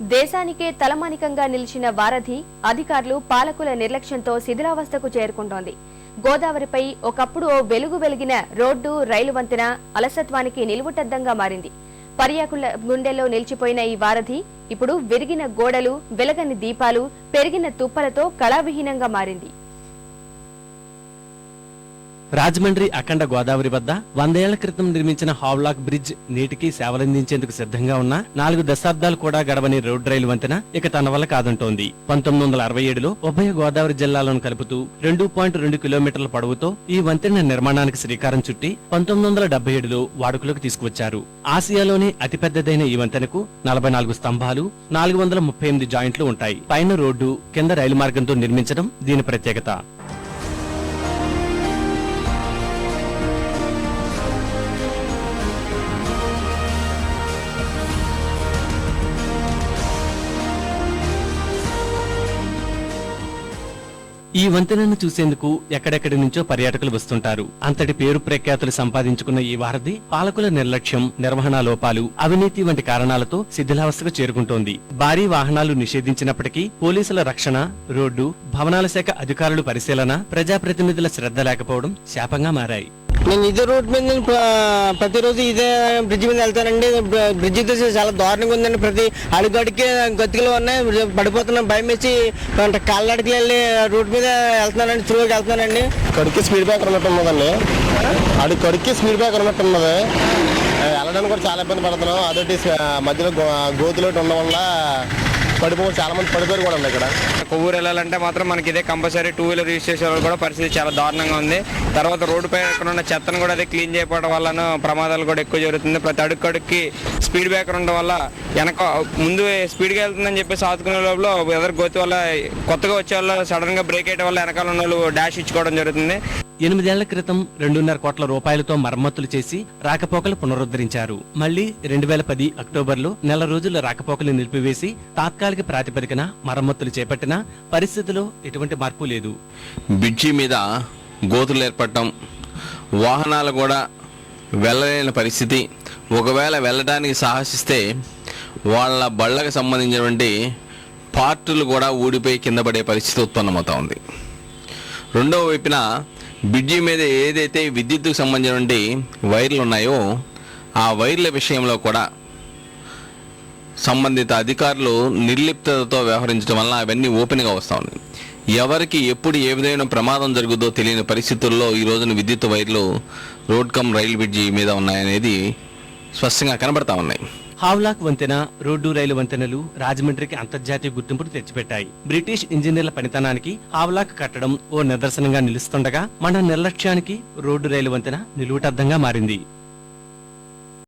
దేశానికే తలమానికంగా నిలిచిన వారధి అధికారులు పాలకుల నిర్లక్ష్యంతో శిథిలావస్థకు చేరుకుంటోంది. గోదావరిపై ఒకప్పుడు ఓ వెలుగు వెలిగిన రోడ్డు, రైలు వంతెన అలసత్వానికి నిలువుటద్దంగా మారింది. పర్యాకుల గుండెల్లో నిలిచిపోయిన ఈ వారధి ఇప్పుడు విరిగిన గోడలు, వెలగని దీపాలు, పెరిగిన తుప్పలతో కళావిహీనంగా మారింది. రాజమండ్రి అఖండ గోదావరి వద్ద 100 ఏళ్ల క్రితం నిర్మించిన హావ్లాక్ బ్రిడ్జ్ నేటికి సేవలందించేందుకు సిద్ధంగా ఉన్న 4 దశాబ్దాలు కూడా గడవని రోడ్ రైలు వంతెన ఇక తన వల్ల కాదంటోంది. 1967లో ఉభయ గోదావరి జిల్లాలను కలుపుతూ 2.2 కిలోమీటర్ల పొడవుతో ఈ వంతెన నిర్మాణానికి శ్రీకారం చుట్టి 1977లో వాడుకలోకి తీసుకువచ్చారు. ఆసియాలోనే అతిపెద్దదైన ఈ వంతెనకు 44 స్తంభాలు, 438 జాయింట్లు ఉంటాయి. పైన రోడ్డు, కింద రైలు మార్గంతో నిర్మించడం దీని ప్రత్యేకత. ఈ వంతెనను చూసేందుకు ఎక్కడెక్కడి నుంచో పర్యాటకులు వస్తుంటారు. అంతటి పేరు ప్రఖ్యాతులు సంపాదించుకున్న ఈ వారధి పాలకుల నిర్లక్ష్యం, నిర్వహణ లోపాలు, అవినీతి వంటి కారణాలతో శిథిలావస్థకు చేరుకుంటోంది. భారీ వాహనాలు నిషేధించినప్పటికీ పోలీసుల రక్షణ, రోడ్డు, భవనాల శాఖ అధికారులు పరిశీలన, ప్రజాప్రతినిధుల శ్రద్ధ లేకపోవడం శాపంగా మారాయి. నేను ఇదే రూట్ మీద ప్రతిరోజు ఇదే బ్రిడ్జ్ మీద వెళ్తానండి. బ్రిడ్జ్ చాలా దారుణంగా ఉందండి. ప్రతి అడుగడికి గతుకులు ఉన్నాయి. పడిపోతున్నాం, భయం వేసి కాళ్ళడికి వెళ్ళి రూట్ మీద వెళ్తున్నానండి. త్రూకి వెళ్తున్నానండి. కడికి స్పీడ్ బ్రేకర్ ఉన్నట్టు ఉన్నదండి. కడికి స్పీడ్ బ్రేకర్ ఉన్నట్టు ఉన్నది. వెళ్ళడానికి కూడా చాలా ఇబ్బంది పడుతున్నాం. అదొకటి మధ్యలో గోతులు ఉండడం వల్ల పడిపోయి చాలా మంది పడిపోయారు కూడా ఇక్కడ. కొవ్వూరు వెళ్ళాలంటే మాత్రం మనకి ఇదే కంపల్సరీ. 2 వీలర్ యూజ్ చేసే వాళ్ళు కూడా పరిస్థితి చాలా దారుణంగా ఉంది. తర్వాత రోడ్డు పై ఎక్కడ ఉన్న చెత్తను కూడా అదే క్లీన్ చేయకపోవడం వల్ల ప్రమాదాలు కూడా ఎక్కువ జరుగుతుంది. ప్రతి అడుగుకి స్పీడ్ బ్రేకర్ ఉండడం వల్ల వెనక ముందు స్పీడ్గా వెళ్తుందని చెప్పేసి ఆదుకునే లోపల ఎదురు గోతి వల్ల కొత్తగా వచ్చే వాళ్ళు సడన్ గా బ్రేక్ అయ్యడం వల్ల వెనకాల ఉన్న వాళ్ళు డాష్ ఇచ్చుకోవడం జరుగుతుంది. 8 ఏళ్ల క్రితం 2.5 కోట్ల రూపాయలతో మరమ్మతులు చేసి రాకపోకలు పునరుద్ధరించారు. మళ్లీ 2010 అక్టోబర్లో నెల రోజుల రాకపోకలు నిలిపివేసి తాత్కాలిక ప్రాతిపదికన మరమ్మతులు చేపట్టినా పరిస్థితిలో ఎటువంటి మార్పు లేదు. బ్రిడ్జి మీద గోతులు ఏర్పడటం, వాహనాలు కూడా వెళ్ళలేని పరిస్థితి. ఒకవేళ వెళ్ళడానికి సాహసిస్తే వాళ్ళ బళ్ళకు సంబంధించినటువంటి పార్టులు కూడా ఊడిపోయి కింద పడే పరిస్థితి ఉత్పన్నమవుతా ఉంది. రెండవ వైపున బ్రిడ్జి మీద ఏదైతే విద్యుత్తుకు సంబంధించినటువంటి వైర్లు ఉన్నాయో ఆ వైర్ల విషయంలో కూడా సంబంధిత అధికారులు నిర్లిప్తతో వ్యవహరించడం వల్ల అవన్నీ ఓపెన్గా వస్తూ ఉన్నాయి. ఎవరికి ఎప్పుడు ఏ విధమైన ప్రమాదం జరుగుతుందో తెలియని పరిస్థితుల్లో ఈ రోజున విద్యుత్ వైర్లు రోడ్ కమ్ రైలు బ్రిడ్జి మీద ఉన్నాయనేది స్పష్టంగా కనబడతా ఉన్నాయి. హావ్లాక్ వంతెన, రోడ్డు, రైలు వంతెనలు రాజమండ్రికి అంతర్జాతీయ గుర్తింపును తెచ్చిపెట్టాయి. బ్రిటిష్ ఇంజనీర్ల పనితనానికి హావ్లాక్ కట్టడం ఓ నిదర్శనంగా నిలుస్తుండగా మన నిర్లక్ష్యానికి రోడ్డు, రైలు వంతెన నిలువుటద్దంగా మారింది.